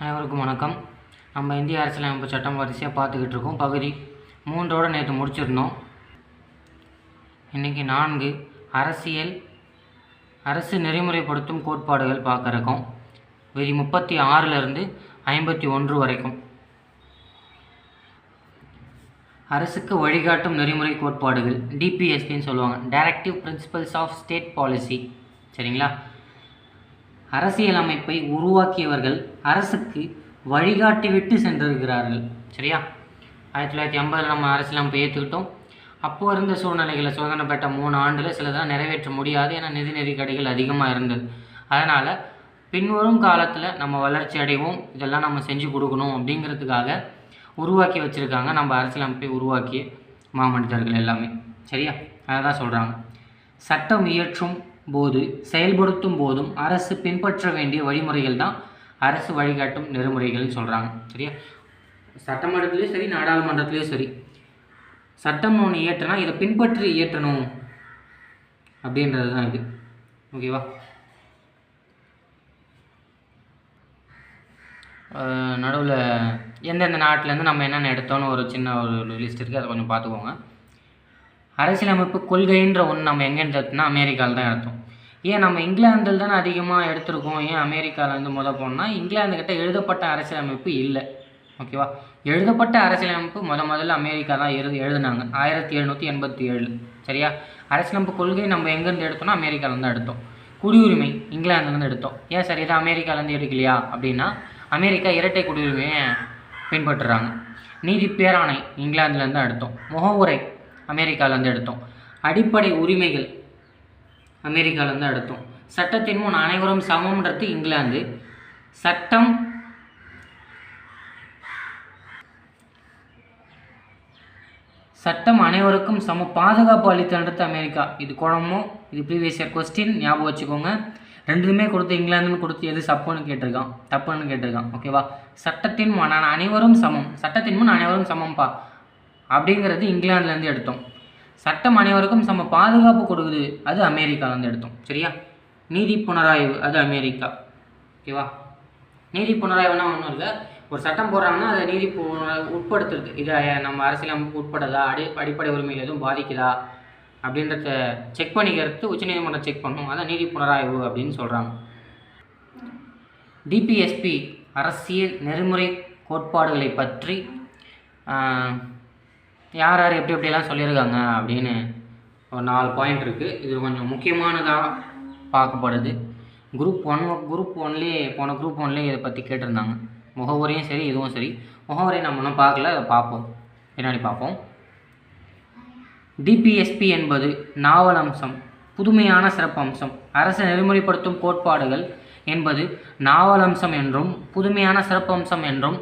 அனைவருக்கும் வணக்கம். நம்ம இந்திய அரசியலமைப்பு சட்டம் வரிசையாக பார்த்துக்கிட்டு இருக்கோம். பகுதி 3 நேற்று முடிச்சிருந்தோம். இன்றைக்கி 4 அரசு நெறிமுறைப்படுத்தும் கோட்பாடுகள் பார்க்க இருக்கோம். விதி 36லேருந்து 51 வரைக்கும். அரசுக்கு வழிகாட்டும் நெறிமுறை கோட்பாடுகள், டிபிஎஸ்பின்னு சொல்லுவாங்க, directive principles of state policy. சரிங்களா? அரசியலமைப்பை உருவாக்கியவர்கள் அரசுக்கு வழிகாட்டிவிட்டு சென்றிருக்கிறார்கள். சரியா? 1950 நம்ம அரசியலமைப்பை ஏற்றுக்கிட்டோம். அப்போது இருந்த சூழ்நிலைகளை சுதந்திரம் பெற்ற 3 ஆண்டில் சிலதான் நிறைவேற்ற முடியாது. ஏன்னா நிதி நெருக்கடிகள் அதிகமாக இருந்தது. அதனால் பின்வரும் காலத்தில் நம்ம வளர்ச்சி அடைவோம், இதெல்லாம் நம்ம செஞ்சு கொடுக்கணும் அப்படிங்கிறதுக்காக உருவாக்கி வச்சுருக்காங்க நம்ம அரசியலமைப்பை உருவாக்கிய மாமனிதர்கள் எல்லாமே. சரியா? அதை தான் சொல்கிறாங்க. சட்டம் இயற்றும் போது செயல்படுத்தும் போதும் அரசு பின்பற்ற வேண்டிய வழிமுறைகள் தான் அரசு வழிகாட்டும் நெறிமுறைகள்னு சொல்கிறாங்க. சரியா? சட்டமன்றத்துலேயும் சரி, நாடாளுமன்றத்துலேயும் சரி, சட்டம் ஒன்று இயற்றினா இதை பின்பற்றி இயற்றணும் அப்படின்றது தான் இது. ஓகேவா? நடுவில் எந்தெந்த நாட்டிலேருந்து நம்ம என்னென்ன எடுத்தோன்னு ஒரு சின்ன ஒரு லிஸ்ட் இருக்குது, அதை கொஞ்சம் பார்த்துக்கோங்க. அரசியலமைப்பு கொள்கைன்ற ஒன்று நம்ம எங்கேருந்து எடுத்தோம்னா அமெரிக்காவில் தான் எடுத்தோம். ஏன் நம்ம இங்கிலாந்தில் தானே அதிகமாக எடுத்திருக்கோம், ஏன் அமெரிக்காவிலேருந்து போனால் இங்கிலாந்துக்கிட்ட எழுதப்பட்ட அரசியலமைப்பு இல்லை. ஓகேவா? எழுதப்பட்ட அரசியலமைப்பு முதல்ல அமெரிக்கா தான் எழுதுனாங்க 1787. சரியா? அரசியலமைப்பு கொள்கை நம்ம எங்கேருந்து எடுத்தோம்னா அமெரிக்காவிலேருந்து தான் எடுத்தோம். குடியுரிமை இங்கிலாந்துலேருந்து எடுத்தோம். ஏன் சார் இதை அமெரிக்காவிலேருந்து எடுக்கலையா அப்படின்னா, அமெரிக்கா இரட்டை குடியுரிமையை பின்பற்றுறாங்க. நீதி பேராணை இங்கிலாந்துலேருந்து தான் எடுத்தோம். முகவுரை அமெரிக்காவிலேருந்து எடுத்தோம். அடிப்படை உரிமைகள் அமெரிக்காவிலேருந்து தான் எடுத்தோம். சட்டத்தின் முன் அனைவரும் சமம்ன்றது இங்கிலாந்து. சட்டம் அனைவருக்கும் சம பாதுகாப்பு அளித்தன்றது அமெரிக்கா. இது குழம்பும், இது ப்ரீவியஸ் இயர் கொஸ்டின், ஞாபகம் வச்சுக்கோங்க. ரெண்டுமே கொடுத்து இங்கிலாந்துன்னு கொடுத்து எது தப்புன்னு கேட்டிருக்கான். ஓகேவா? சட்டத்தின் முன் அனைவரும் சமம், சட்டத்தின் முன் அனைவரும் சமம்பா அப்படிங்கிறது இங்கிலாந்துலேருந்து எடுத்தோம். சட்டம் அனைவருக்கும் சம பாதுகாப்பு கொடுக்குது, அது அமெரிக்காவிலேருந்து எடுத்தோம். சரியா? நீதி புனராய்வு அது அமெரிக்கா. ஓகேவா? நீதி புனராய்வுனா ஒன்றும் இல்லை, ஒரு சட்டம் போடுறாங்கன்னா அதை நீதி உட்படுத்துறது. இதை நம்ம அரசியலமைப்புக்கு உட்படுதா, அடிப்படை உரிமைகள் எதுவும் பாதிக்குதா அப்படின்றத செக் பண்ணிக்கிறது உச்சநீதிமன்றம் செக் பண்ணும். அதான் நீதி புனராய்வு அப்படின்னு சொல்கிறாங்க. டிபிஎஸ்பி அரசியல் நெறிமுறை கோட்பாடுகளை பற்றி யார் எப்படிலாம் சொல்லியிருக்காங்க அப்படின்னு ஒரு 4 பாயிண்ட் இருக்குது. இது கொஞ்சம் முக்கியமானதாக பார்க்கப்படுது. குரூப் ஒன்லேயே குரூப் ஒன்லேயே இதை பற்றி கேட்டிருந்தாங்க. முகவுரையும் சரி, இதுவும் சரி. முகவுரை நம்ம ஒன்றும் பார்க்கல, அதை பார்ப்போம், பின்னாடி பார்ப்போம். டிபிஎஸ்பி என்பது நாவல் அம்சம், புதுமையான சிறப்பம்சம். அரசு நெறிமுறைப்படுத்தும் கோட்பாடுகள் என்பது நாவல் அம்சம் என்றும் புதுமையான சிறப்பம்சம் என்றும்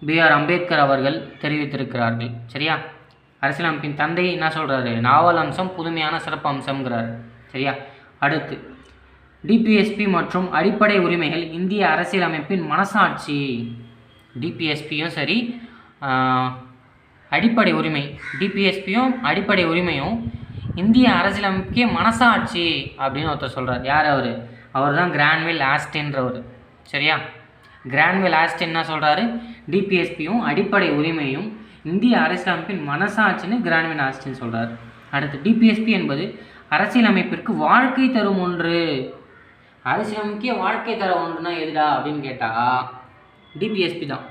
B.R. அம்பேத்கர் அவர்கள் தெரிவித்திருக்கிறார்கள். சரியா? அரசியலமைப்பின் தந்தை என்ன சொல்கிறாரு? நாவல் அம்சம், புதுமையான சிறப்பு அம்சம்ங்கிறார். சரியா? அடுத்து டிபிஎஸ்பி மற்றும் அடிப்படை உரிமைகள் இந்திய அரசியலமைப்பின் மனசாட்சி. டிபிஎஸ்பியும் சரி, அடிப்படை உரிமை, டிபிஎஸ்பியும் அடிப்படை உரிமையும் இந்திய அரசியலமைப்புக்கே மனசாட்சி அப்படின்னு ஒருத்தர் சொல்கிறார். யார் அவர் தான் கிரான்வில் ஆஸ்டின்றவர். சரியா? கிரான்வில் ஆஸ்டின் என்ன சொல்கிறாரு? டிபிஎஸ்பியும் அடிப்படை உரிமையும் இந்திய அரசியலமைப்பின் மனசாட்சின்னு கிரான்வில் ஆஸ்டின் சொல்கிறார். அடுத்து டிபிஎஸ்பி என்பது அரசியலமைப்பிற்கு வாழ்க்கை தரும் ஒன்று. அரசியலமைக்கே வாழ்க்கை தர ஒன்றுனா எதுடா அப்படின்னு கேட்டால் டிபிஎஸ்பி தான்.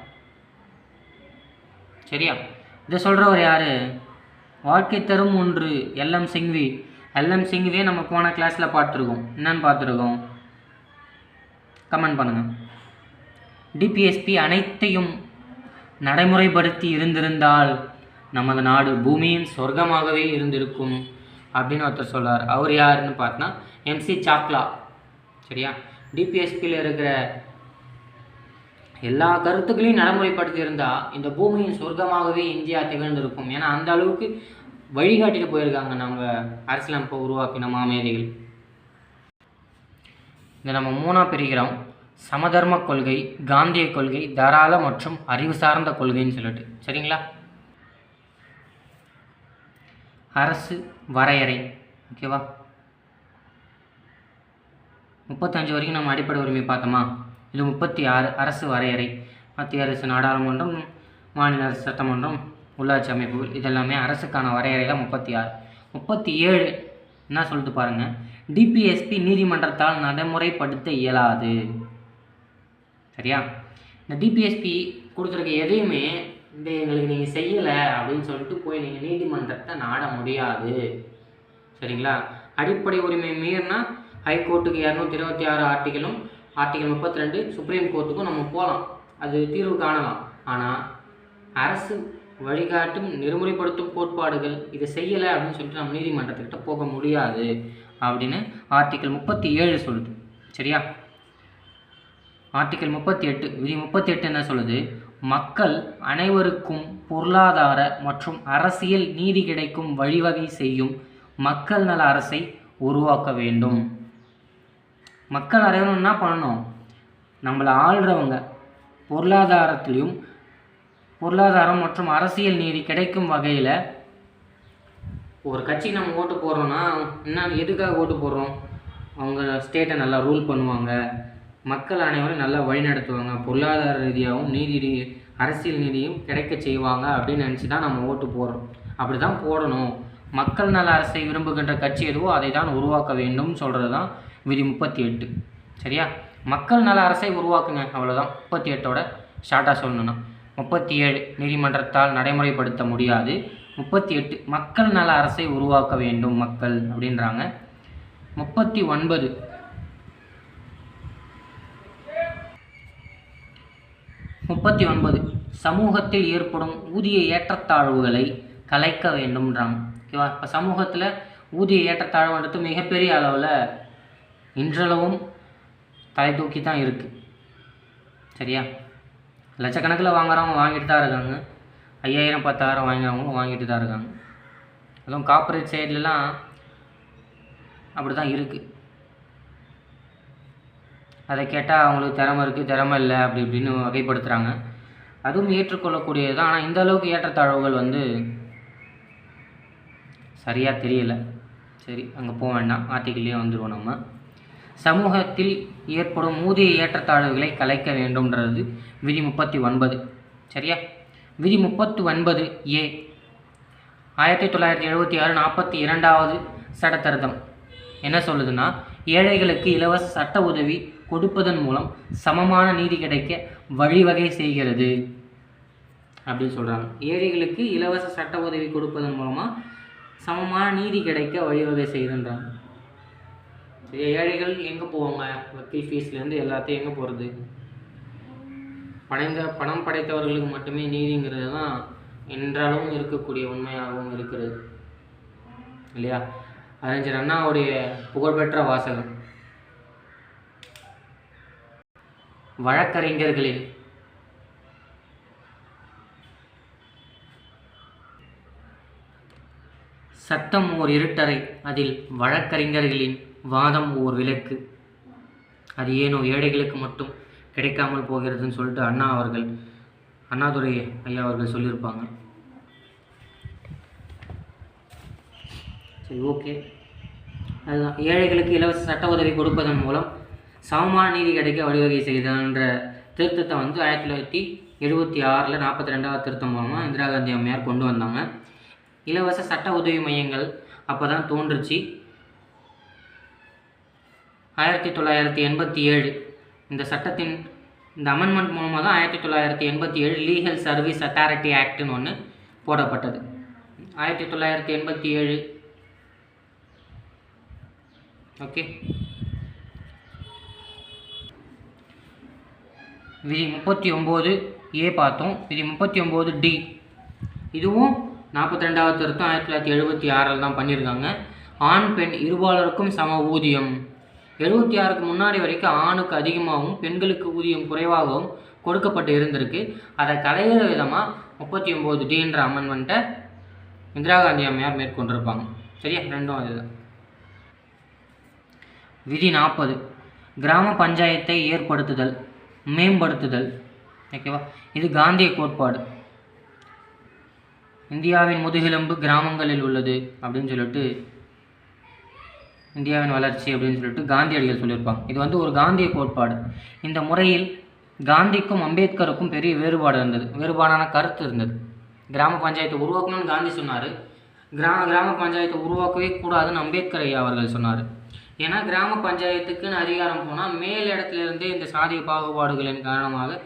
சரியா? இதை சொல்கிறவர் யார்? வாழ்க்கை தரும் ஒன்று எல்எம் சிங்வியே நம்ம போன கிளாஸில் பார்த்துருக்கோம். என்னன்னு பார்த்துருக்கோம்? கமெண்ட் பண்ணுங்கள். டிபிஎஸ்பி அனைத்தையும் நடைமுறைப்படுத்தி இருந்திருந்தால் நமது நாடு பூமியின் சொர்க்கமாகவே இருந்திருக்கும் அப்படின்னு ஒருத்தர் சொல்கிறார். அவர் யாருன்னு பார்த்தோன்னா MC சாக்லா. சரியா? டிபிஎஸ்பியில் இருக்கிற எல்லா கருத்துக்களையும் நடைமுறைப்படுத்தி இருந்தால் இந்த பூமியின் சொர்க்கமாகவே இந்தியா திகழ்ந்திருக்கும். ஏன்னா அந்த அளவுக்கு வழிகாட்டிட்டு போயிருக்காங்க நம்ம அரசியலமைப்பை உருவாக்கின மாமேதைகள். இதை நம்ம 3ஆக பிரிக்கிறோம். சமதர்ம கொள்கை, காந்திய கொள்கை, தாராள மற்றும் அறிவு சார்ந்த கொள்கைன்னு சொல்லிட்டு. சரிங்களா? அரசு வரையறை. ஓகேவா? 35 வரைக்கும் நம்ம அடிப்படை உரிமை பார்த்தோமா? இது 36 அரசு வரையறை. மத்திய அரசு, நாடாளுமன்றம், மாநில அரசு சட்டமன்றம், உள்ளாட்சி அமைப்புகள் இதெல்லாமே அரசுக்கான வரையறை தான் 36. 37 என்ன சொல்லிட்டு பாருங்கள், டிபிஎஸ்பி நீதிமன்றத்தால் நடைமுறைப்படுத்த இயலாது. சரியா? இந்த டிபிஎஸ்பி கொடுத்துருக்க எதையுமே இந்த எங்களுக்கு நீங்கள் செய்யலை அப்படின்னு சொல்லிட்டு போய் நீங்கள் நீதிமன்றத்தை நாட முடியாது. சரிங்களா? அடிப்படை உரிமை மீறினா ஹைகோர்ட்டுக்கு 226 ஆர்டிக்கலும் ஆர்டிக்கல் 32 சுப்ரீம் கோர்ட்டுக்கும் நம்ம போகலாம், அது தீர்வு காணலாம். ஆனால் அரசு வழிகாட்டும் நெறிமுறைப்படுத்தும் கோட்பாடுகள் இதை செய்யலை அப்படின்னு சொல்லிட்டு நம்ம நீதிமன்றத்துக்கிட்ட போக முடியாது அப்படின்னு ஆர்டிக்கல் 37 சொல்லுது. சரியா? ஆர்டிக்கல் 38 விதி 38 என்ன சொல்லுது, மக்கள் அனைவருக்கும் பொருளாதார மற்றும் அரசியல் நீதி கிடைக்கும் வழிவகை செய்யும் மக்கள் நல அரசை உருவாக்க வேண்டும். மக்கள் அனைவரும் என்ன பண்ணணும், நம்மளை ஆள்றவங்க பொருளாதாரம் மற்றும் அரசியல் நீதி கிடைக்கும் வகையில் ஒரு கட்சி நம்ம ஓட்டு போடுறோன்னா என்ன எதுக்காக ஓட்டு போடுறோம், அவங்க ஸ்டேட்டை நல்லா ரூல் பண்ணுவாங்க, மக்கள் அனைவரும் நல்லா வழி நடத்துவாங்க, பொருளாதார ரீதியாகவும் நீதி அரசியல் நீதியும் கிடைக்க செய்வாங்க அப்படின்னு நினச்சி தான் நம்ம ஓட்டு போடுறோம். அப்படி தான் போடணும். மக்கள் நல அரசை விரும்புகின்ற கட்சி எதுவோ அதை தான் உருவாக்க வேண்டும் சொல்கிறது தான் விதி 38. சரியா? மக்கள் நல அரசை உருவாக்குங்க, அவ்வளோதான் 38ஓட ஷார்ட்டாக சொல்லணும்னா. 37 நீதிமன்றத்தால் நடைமுறைப்படுத்த முடியாது. 38 மக்கள் நல அரசை உருவாக்க வேண்டும் மக்கள் அப்படின்றாங்க. 39 சமூகத்தில் ஏற்படும் ஊதிய ஏற்றத்தாழ்வுகளை கலைக்க வேண்டும்ன்றாங்க. ஓகேவா? இப்போ சமூகத்தில் ஊதிய ஏற்றத்தாழ்வுன்றது மிகப்பெரிய அளவில் இன்றளவும் தலை தூக்கி தான் இருக்குது. சரியா? லட்சக்கணக்கில் வாங்குறவங்க வாங்கிட்டு தான் இருக்காங்க, 5000 10,000 வாங்குறவங்களும் வாங்கிட்டு தான் இருக்காங்க. அதுவும் கார்ப்பரேட் சைட்லலாம் அப்படி தான் இருக்குது. அதை கேட்டால் அவங்களுக்கு திறமை இருக்குது, திறமை இல்லை, அப்படி இப்படின்னு வகைப்படுத்துகிறாங்க. அதுவும் ஏற்றுக்கொள்ளக்கூடியது தான். ஆனால் இந்த அளவுக்கு ஏற்றத்தாழ்வுகள் சரியாக தெரியலை. சரி, அங்கே போக வேண்டாம், ஆர்டிக்கிள்லேயே வந்துடுவோம். நம்ம சமூகத்தில் ஏற்படும் ஊதிய ஏற்றத்தாழ்வுகளை கலைக்க வேண்டும்ன்றது விதி 39. சரியா? விதி 39 A 1976 42வது சட்டத்திருத்தம் என்ன சொல்லுதுன்னா, ஏழைகளுக்கு இலவச சட்ட உதவி கொடுப்பதன் மூலம் சமமான நீதி கிடைக்க வழிவகை செய்கிறது அப்படின்னு சொல்கிறாங்க. ஏழைகளுக்கு இலவச சட்ட உதவி கொடுப்பதன் மூலமாக சமமான நீதி கிடைக்க வழிவகை செய்யுதுன்றாங்க. ஏழைகள் எங்கே போவாங்க? வக்கீல் ஃபீஸ்லேருந்து எல்லாத்தையும் எங்கே போகிறது? பணம் படைத்தவர்களுக்கு மட்டுமே நீதிங்கிறது தான் என்றாலும் இருக்கக்கூடிய உண்மையாகவும் இருக்கிறது இல்லையா? அறிஞர் அண்ணாவுடைய புகழ்பெற்ற வாசகம், வழக்கறிஞர்களின் சட்டம் ஓர் இருட்டறை, அதில் வழக்கறிஞர்களின் வாதம் ஓர் விளக்கு, அது ஏனோ ஏழைகளுக்கு மட்டும் கிடைக்காமல் போகிறதுன்னு சொல்லிட்டு அண்ணாதுரை ஐயா அவர்கள் சொல்லியிருப்பாங்க. சரி, ஓகே. அதுதான் ஏழைகளுக்கு இலவச சட்ட உதவி கொடுப்பதன் மூலம் சமமான நீதி கிடைக்க வழிவகை செய்தன்ற திருத்தத்தை 1976 42வது திருத்தம் மூலமாக இந்திரா காந்தி அம்மையார் கொண்டு வந்தாங்க. இலவச சட்ட உதவி மையங்கள் அப்போ தான் தோன்றுச்சு. 1987 இந்த சட்டத்தின் இந்த அமெண்ட்மெண்ட் மூலமாக தான் 1987 லீகல் சர்வீஸ் அத்தாரிட்டி ஆக்ட்னு ஒன்று போடப்பட்டது. 1987 ஓகே. விதி 39 A பார்த்தோம். விதி 39 D இதுவும் 42வது திருத்தம் 1976 தான் பண்ணியிருக்காங்க. ஆண் பெண் இருபாலருக்கும் சம ஊதியம். 76க்கு முன்னாடி வரைக்கும் ஆணுக்கு அதிகமாகவும் பெண்களுக்கு ஊதியம் குறைவாகவும் கொடுக்கப்பட்டு இருந்திருக்கு. அதை கலைகிற விதமாக 39 Dன்ற அமெண்ட்மெண்ட்டை இந்திரா காந்தி அம்மையார் மேற்கொண்டிருப்பாங்க. சரியா? ரெண்டும் அதுதான். விதி 40 கிராம பஞ்சாயத்தை ஏற்படுத்துதல் மேம்படுத்துதல். ஓகேவா? இது காந்திய கோட்பாடு. இந்தியாவின் முதுகெலும்பு கிராமங்களில் உள்ளது அப்படின்னு சொல்லிட்டு இந்தியாவின் வளர்ச்சி அப்படின்னு சொல்லிட்டு காந்தியடிகள் சொல்லியிருப்பாங்க. இது வந்து ஒரு காந்திய கோட்பாடு. இந்த முறையில் காந்திக்கும் அம்பேத்கருக்கும் பெரிய வேறுபாடு இருந்தது, வேறுபாடான கருத்து இருந்தது. கிராம பஞ்சாயத்தை உருவாக்கணும்னு காந்தி சொன்னார். கிராம பஞ்சாயத்தை உருவாக்கவே கூடாதுன்னு அம்பேத்கர் ஐயா அவர்கள் சொன்னார். ஏன்னா கிராம பஞ்சாயத்துக்குன்னு அதிகாரம் போனால் மேல் இடத்துலேருந்தே இந்த சாதிய பாகுபாடுகளின் காரணமாக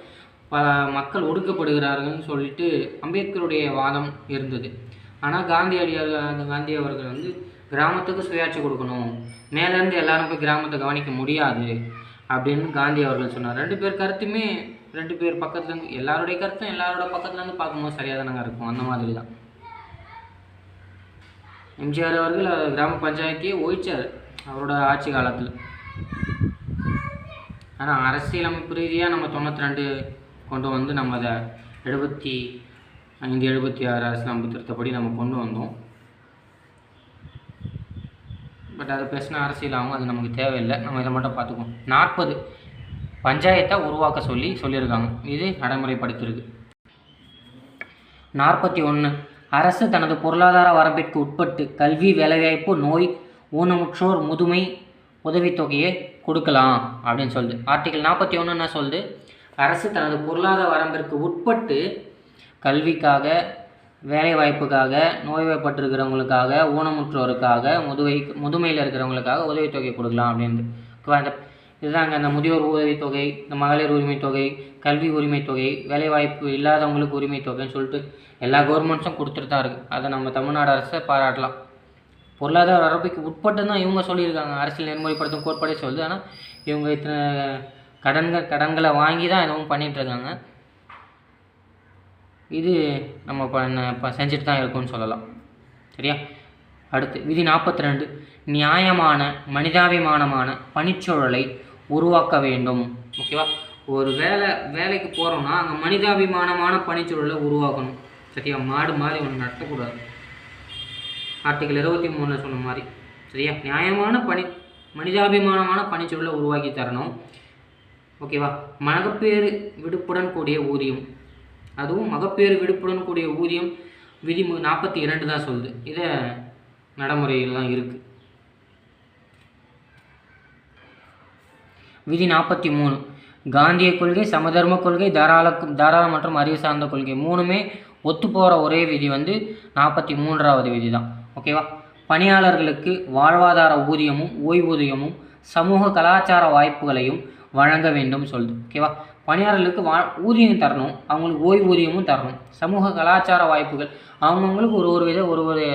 பல மக்கள் ஒடுக்கப்படுகிறார்கள்னு சொல்லிட்டு அம்பேத்கருடைய வாதம் இருந்தது. ஆனால் காந்தி அவர்கள் வந்து கிராமத்துக்கு சுயாட்சி கொடுக்கணும், மேலேருந்து எல்லாரும் போய் கிராமத்தை கவனிக்க முடியாது அப்படின்னு காந்தி அவர்கள் சொன்னார். 2 பேர் கருத்துமே 2 பேர் பக்கத்துலேருந்து எல்லாருடைய கருத்தும் எல்லாரோட பக்கத்துலேருந்து பார்க்கும்போது சரியாக தானங்க இருக்கும். அந்த மாதிரி தான் எம்ஜிஆர் அவர்கள் கிராம பஞ்சாயத்தையே ஒழிச்சார் அவரோட ஆட்சி காலத்தில். ஆனால் அரசியலமைப்பு ரீதியாக நம்ம 92 கொண்டு வந்து நம்ம அதை 75 76 அரசியலமைப்பு திருத்தப்படி நம்ம கொண்டு வந்தோம். பட் அதை பேசினா அரசியலாகும், அது நமக்கு தேவையில்லை. நம்ம இதை மட்டும் பார்த்துக்குவோம். 40 பஞ்சாயத்தை உருவாக்க சொல்லியிருக்காங்க. இது நடைமுறைப்படுத்தியிருக்கு. 41 அரசு தனது பொருளாதார வரம்பிற்கு உட்பட்டு கல்வி, வேலைவாய்ப்பு, நோய், ஊனமுற்றோர், முதுமை உதவித்தொகையை கொடுக்கலாம் அப்படின்னு சொல்லுது. ஆர்டிகல் 41 என்ன சொல்லுது? அரசு தனது பொருளாதார வரம்பிற்கு உட்பட்டு கல்விக்காக, வேலைவாய்ப்புக்காக, நோய்வாய்ப்பட்டிருக்கிறவங்களுக்காக, ஊனமுற்றோருக்காக, முதுமையில் இருக்கிறவங்களுக்காக உதவித்தொகை கொடுக்கலாம் அப்படின்ட்டு. இதுதாங்க அந்த முதியோர் உதவித்தொகை, இந்த மகளிர் உரிமைத்தொகை, கல்வி உரிமைத்தொகை, வேலைவாய்ப்பு இல்லாதவங்களுக்கு உரிமைத்தொகைன்னு சொல்லிட்டு எல்லா கவர்மெண்ட்ஸும் கொடுத்துட்டு தான் இருக்குது. அதை நம்ம தமிழ்நாடு அரசை பாராட்டலாம். பொருளாதார வரம்புக்கு உட்பட்டு தான் இவங்க சொல்லியிருக்காங்க, அரசியல் நெறிமுறைப்படுத்தும் கோட்பாடே சொல்லுது. ஆனால் இவங்க இத்தனை கடன்களை வாங்கி தான் எதுவும் பண்ணிகிட்ருக்காங்க. இது நம்ம செஞ்சுட்டு தான் இருக்கும்னு சொல்லலாம். சரியா? அடுத்து விதி 42 நியாயமான மனிதாபிமானமான பணிச்சூழலை உருவாக்க வேண்டும். ஓகேவா? ஒரு வேலைக்கு போகிறோம்னா அங்கே மனிதாபிமானமான பணிச்சூழலை உருவாக்கணும். சரியா? மாடு மாதிரி ஒன்று நடத்தக்கூடாது. ஆர்டிகல் 23 சொன்ன மாதிரி. சரியா? நியாயமான மனிதாபிமானமான பணிச்சூழலை உருவாக்கி தரணும். ஓகேவா? மகப்பேறு விடுப்புடன் கூடிய ஊதியம், அதுவும் மகப்பேறு விடுப்புடன் கூடிய ஊதியம் விதி 42 தான் சொல்லுது. இதை நடைமுறையில் தான் இருக்குது. விதி 43 காந்திய கொள்கை, சமதர்ம கொள்கை, தாராள மற்றும் அறிவு சார்ந்த கொள்கை 3மே ஒத்து போகிற ஒரே விதி வந்து 43வது விதி தான். ஓகேவா? பணியாளர்களுக்கு வாழ்வாதார ஊதியமும் ஓய்வூதியமும் சமூக கலாச்சார வாய்ப்புகளையும் வழங்க வேண்டும் சொல்லுது. ஓகேவா? பணியாளர்களுக்கு ஊதியம் தரணும், அவங்களுக்கு ஓய்வூதியமும் தரணும், சமூக கலாச்சார வாய்ப்புகள் அவங்கவுங்களுக்கு ஒரு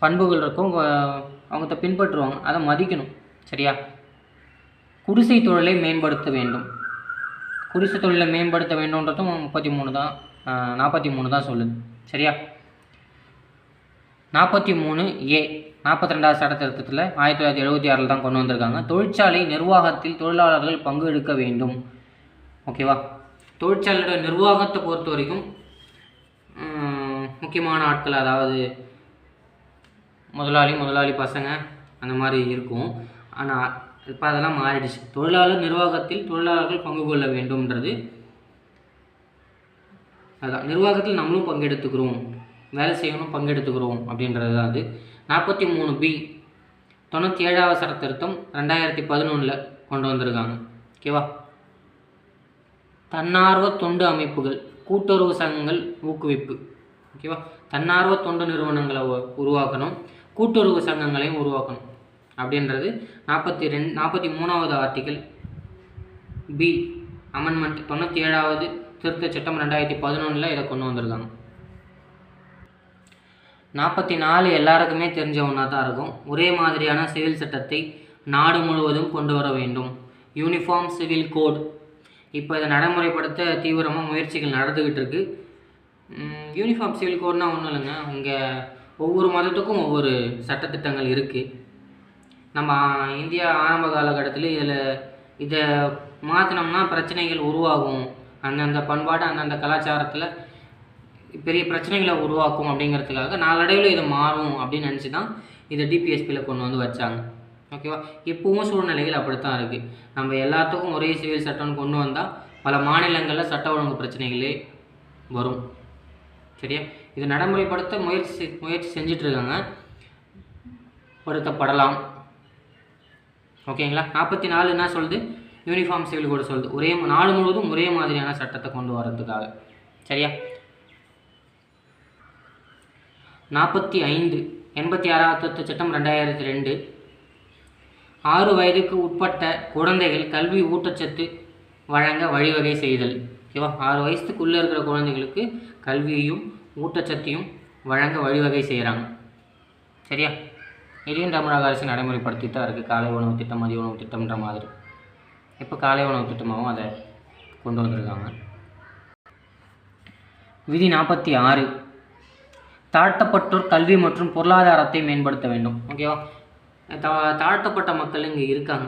பண்புகள் இருக்கும், அவங்க பின்பற்றுவாங்க, அதை மதிக்கணும். சரியா? குடிசை தொழிலை மேம்படுத்த வேண்டும். குடிசை தொழிலை மேம்படுத்த வேண்டும்ன்றதும் 43 தான் சொல்லுது. சரியா? 43A 42வது சட்ட திருத்தத்தில் 1976 தான் கொண்டு வந்திருக்காங்க. தொழிற்சாலை நிர்வாகத்தில் தொழிலாளர்கள் பங்கு எடுக்க வேண்டும். ஓகேவா? தொழிற்சாலையோட நிர்வாகத்தை பொறுத்த வரைக்கும் முக்கியமான ஆட்கள், அதாவது முதலாளி பசங்க அந்த மாதிரி இருக்கும். ஆனால் இப்போ அதெல்லாம் மாறிடுச்சு. தொழிலாளர் நிர்வாகத்தில் தொழிலாளர்கள் பங்கு கொள்ள வேண்டும்ன்றது அதுதான். நிர்வாகத்தில் நம்மளும் பங்கெடுத்துக்கிறோம், வேலை செய்யணும், பங்கெடுத்துக்கிறோம் அப்படின்றது தான் அது. 43B 97வது சட்ட திருத்தம் 2011 கொண்டு வந்திருக்காங்க. ஓகேவா? தன்னார்வ தொண்டு அமைப்புகள், கூட்டுறவு சங்கங்கள் ஊக்குவிப்பு. ஓகேவா? தன்னார்வ தொண்டு நிறுவனங்களை உருவாக்கணும், கூட்டுறவு சங்கங்களையும் உருவாக்கணும் அப்படின்றது 43வது ஆர்டிகல் பி அமெண்ட்மெண்ட் 97வது திருத்த சட்டம் 2011 இதை கொண்டு வந்திருக்காங்க. 44 எல்லாருக்குமே தெரிஞ்ச ஒன்றா தான் இருக்கும். ஒரே மாதிரியான சிவில் சட்டத்தை நாடு முழுவதும் கொண்டு வர வேண்டும். Uniform civil code. இப்போ இதை நடைமுறைப்படுத்த தீவிரமாக முயற்சிகள் நடந்துக்கிட்டு இருக்கு. யூனிஃபார்ம் சிவில் கோட்னால் ஒன்றும் இல்லைங்க, இங்கே ஒவ்வொரு மதத்துக்கும் ஒவ்வொரு சட்டத்திட்டங்கள் இருக்குது. நம்ம இந்தியா ஆரம்ப காலகட்டத்தில் இதை மாற்றினோம்னா பிரச்சனைகள் உருவாகும், அந்தந்த பண்பாடு அந்தந்த கலாச்சாரத்தில் பெரிய பிரச்சனைகளை உருவாக்கும் அப்படிங்கிறதுக்காக நாளடைவில் இது மாறும் அப்படின்னு நினச்சி தான் இதை டிபிஎஸ்பியில் கொண்டு வந்து வச்சாங்க. ஓகேவா? இப்போவும் சூழ்நிலைகள் அப்படித்தான் இருக்குது. நம்ம எல்லாத்துக்கும் ஒரே சிவில் சட்டம்னு கொண்டு வந்தால் பல மாநிலங்களில் சட்ட ஒழுங்கு பிரச்சனைகளே வரும். சரியா? இதை நடைமுறைப்படுத்த முயற்சி செஞ்சிட்ருக்காங்க, படுத்தப்படலாம். ஓகேங்களா. 44 என்ன சொல்லுது, யூனிஃபார்ம் சிவில் கோடு சொல்லுது, ஒரே நாடு முழுவதும் ஒரே மாதிரியான சட்டத்தை கொண்டு வரதுக்காக. சரியா. 45 86வது திருத்தச் சட்டம் 2002. 6 வயதுக்கு உட்பட்ட குழந்தைகள் கல்வி ஊட்டச்சத்து வழங்க வழிவகை செய்தல். ஓகேவா. 6 வயசுக்குள்ளே இருக்கிற குழந்தைகளுக்கு கல்வியையும் ஊட்டச்சத்தையும் வழங்க வழிவகை செய்கிறாங்க. சரியா. இதையும் தமிழக அரசு நடைமுறைப்படுத்தி தான் இருக்குது. காலை உணவு திட்டம், மதிய உணவு திட்டம்ன்ற மாதிரி. இப்போ காலை உணவு திட்டமாகவும் அதை கொண்டு வந்திருக்காங்க. விதி 46, தாழ்த்தப்பட்டோர் கல்வி மற்றும் பொருளாதாரத்தை மேம்படுத்த வேண்டும். ஓகேவா. தாழ்த்தப்பட்ட மக்கள் இங்கே இருக்காங்க.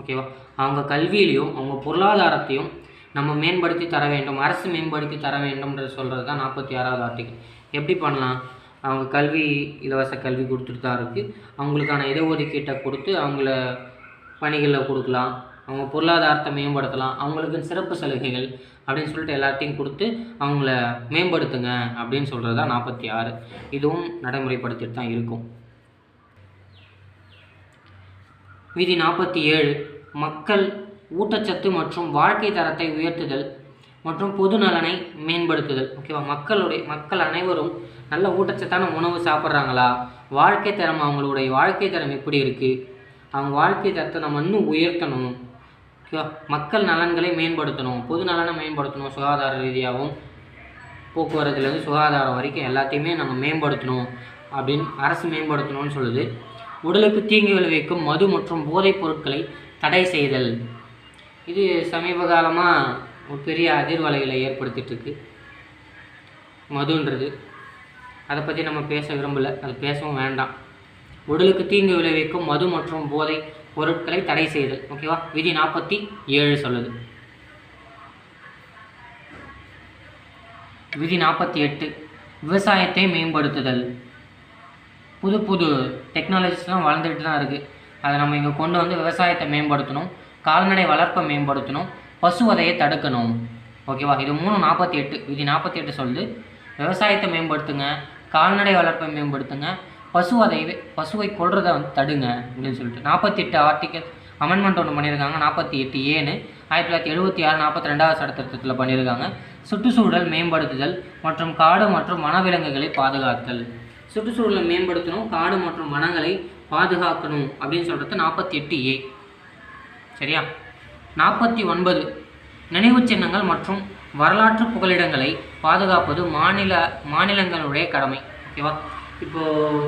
ஓகேவா. அவங்க கல்வியிலையும் அவங்க பொருளாதாரத்தையும் நம்ம மேம்படுத்தி தர வேண்டும், அரசு மேம்படுத்தி தர வேண்டும்ன்றது சொல்கிறது தான் 46வது ஆர்டிகல். எப்படி பண்ணலாம், அவங்க கல்வி இலவச கல்வி கொடுத்துட்டு தான் இருக்குது, அவங்களுக்கான இடஒதுக்கீட்டை கொடுத்து அவங்கள பணிகளில் கொடுக்கலாம், அவங்க பொருளாதாரத்தை மேம்படுத்தலாம், அவங்களுக்கு சிறப்பு சலுகைகள் அப்படின்னு சொல்லிட்டு எல்லாத்தையும் கொடுத்து அவங்கள மேம்படுத்துங்க அப்படின்னு சொல்கிறது தான் 46. இதுவும் நடைமுறைப்படுத்திட்டு தான் இருக்கும். விதி 47, மக்கள் ஊட்டச்சத்து மற்றும் வாழ்க்கை தரத்தை உயர்த்துதல் மற்றும் பொது நலனை மேம்படுத்துதல். ஓகேவா. மக்கள் அனைவரும் நல்ல ஊட்டச்சத்தான உணவு சாப்பிட்றாங்களா, வாழ்க்கை தரம், அவங்களுடைய வாழ்க்கை தரம் எப்படி இருக்குது, அவங்க வாழ்க்கை தரத்தை நம்ம இன்னும் உயர்த்தணும். ஓகேவா. மக்கள் நலன்களை மேம்படுத்தணும், பொது நலனை மேம்படுத்தணும், சுகாதார ரீதியாகவும் போக்குவரத்துலேருந்து சுகாதாரம் வரைக்கும் எல்லாத்தையுமே நம்ம மேம்படுத்தணும் அப்படின்னு அரசு மேம்படுத்தணும்னு சொல்லுது. உடலுக்கு தீங்கு விளைவிக்கும் மது மற்றும் போதைப் பொருட்களை தடை செய்தல். இது சமீப காலமாக ஒரு பெரிய அதிர்வலைகளை ஏற்படுத்திகிட்ருக்கு மதுன்றது. அதை பற்றி நம்ம பேச விரும்பலை, அது பேசவும் வேண்டாம். உடலுக்கு தீங்கு விளைவிக்கும் மது மற்றும் போதை பொருட்களை தடை செய்தல். ஓகேவா. விதி 47 சொல்லுது. விதி 48, விவசாயத்தை மேம்படுத்துதல். புது புது டெக்னாலஜிஸ்லாம் வளர்ந்துட்டு தான் இருக்குது. அதை நம்ம இங்கே கொண்டு வந்து விவசாயத்தை மேம்படுத்தணும், கால்நடை வளர்ப்பை மேம்படுத்தணும், பசுவதையை தடுக்கணும். ஓகேவா. இது 48. விதி 48 சொல்லுது, விவசாயத்தை மேம்படுத்துங்க, கால்நடை வளர்ப்பை மேம்படுத்துங்க, பசுவை கொள்றதை வந்து தடுங்க அப்படின்னு சொல்லிட்டு 48 ஆர்டிக்கல் அமெண்ட்மெண்ட் ஒன்று பண்ணியிருக்காங்க. 48A 1976 42வது சட்ட திருத்தத்தில் பண்ணியிருக்காங்க. சுற்றுச்சூழல் மேம்படுத்துதல் மற்றும் காடு மற்றும் வனவிலங்குகளை பாதுகாத்தல். சுற்றுச்சூழலை மேம்படுத்தணும், காடு மற்றும் வனங்களை பாதுகாக்கணும் அப்படின்னு சொல்கிறது 48A. சரியா. 49, நினைவு சின்னங்கள் மற்றும் வரலாற்று புகலிடங்களை பாதுகாப்பது மாநிலங்களுடைய கடமை. ஓகேவா. இப்போது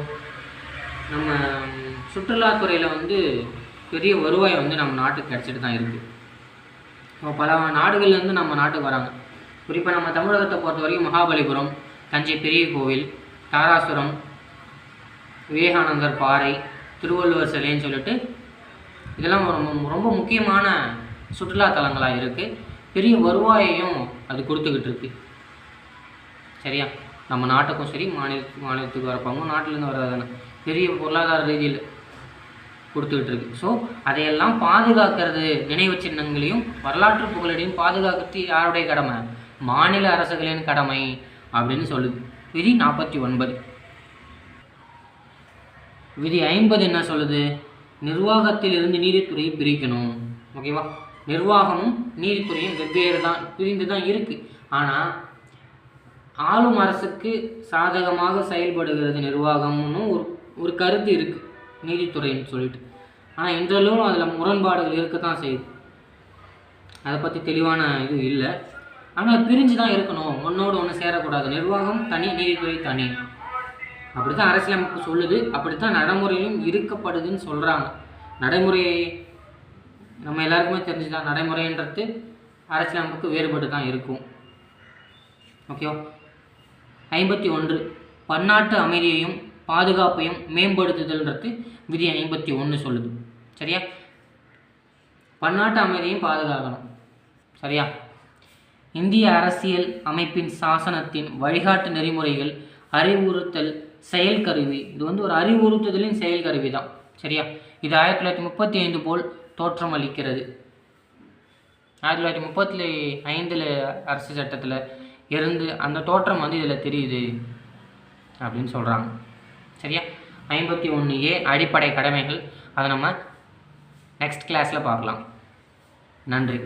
நம்ம சுற்றுலாத்துறையில் வந்து பெரிய வருவாய் வந்து நம்ம நாட்டுக்கு கிடச்சிட்டு தான் இருக்குது. இப்போ பல நாடுகள்லேருந்து நம்ம நாட்டுக்கு வராங்க. குறிப்பாக நம்ம தமிழகத்தை பொறுத்த வரைக்கும் மகாபலிபுரம், தஞ்சை பெரிய கோவில், தாராசுரம், விவேகானந்தர் பாறை, திருவள்ளுவர் சிலைன்னு சொல்லிட்டு இதெல்லாம் ரொம்ப முக்கியமான சுற்றுலாத்தலங்களாக இருக்குது. பெரிய வருவாயையும் அது கொடுத்துக்கிட்டு இருக்குது. சரியா. நம்ம நாட்டுக்கும் சரி, மாநிலத்துக்கு வரப்போங்க, நாட்டிலேருந்து வர்றதான பெரிய பொருளாதார ரீதியில் கொடுத்துக்கிட்டு இருக்குது. ஸோ அதையெல்லாம் பாதுகாக்கிறது, நினைவு சின்னங்களையும் வரலாற்று புகழையும் பாதுகாக்கிறது யாருடைய கடமை, மாநில அரசுகளின் கடமை அப்படின்னு சொல்லுது விதி 49. விதி 50 என்ன சொல்லுது, நிர்வாகத்திலிருந்து நீதித்துறையை பிரிக்கணும். ஓகேவா. நிர்வாகமும் நீதித்துறையும் பிரிந்து தான் இருக்குது. ஆனால் ஆளும் அரசுக்கு சாதகமாக செயல்படுகிறது நிர்வாகம்னு ஒரு கருத்து இருக்குது நீதித்துறைன்னு சொல்லிட்டு. ஆனால் இன்றளவும் அதில் முரண்பாடுகள் இருக்க தான் செய்யுது. அதை பற்றி தெளிவான இது இல்லை. ஆனால் பிரிஞ்சு தான் இருக்கணும், ஒன்றோடு ஒன்று சேரக்கூடாது. நிர்வாகம் தனி, நீதித்துறை தனி. அப்படி தான் அரசியலமைப்பு சொல்லுது, அப்படி தான் நடைமுறையிலும் இருக்கப்படுதுன்னு சொல்கிறாங்க. நடைமுறையை நம்ம எல்லாருக்குமே தெரிஞ்சுதான், நடைமுறைன்றது அரசியலமைப்புக்கு வேறுபட்டு தான் இருக்கும். ஓகேவா. 51, பன்னாட்டு அமைதியையும் பாதுகாப்பையும் மேம்படுத்துதல்ன்றது விதி 51 சொல்லுது. சரியா. பன்னாட்டு அமைதியையும் பாதுகாக்கணும். சரியா. இந்திய அரசியல் அமைப்பின் சாசனத்தின் வழிகாட்டு நெறிமுறைகள் அறிவுறுத்தல் செயல் கருவி. இது வந்து ஒரு அறிவுறுத்துதலின் செயல் கருவி தான். சரியா. இது 1935 போல் தோற்றம் அளிக்கிறது. 1935 அரசு சட்டத்தில் இருந்து அந்த தோற்றம் வந்து இதில் தெரியுது அப்படின்னு சொல்கிறாங்க. சரியா. 51A அடிப்படை கடமைகள், அதை நம்ம நெக்ஸ்ட் கிளாஸில் பார்க்கலாம். நன்றி.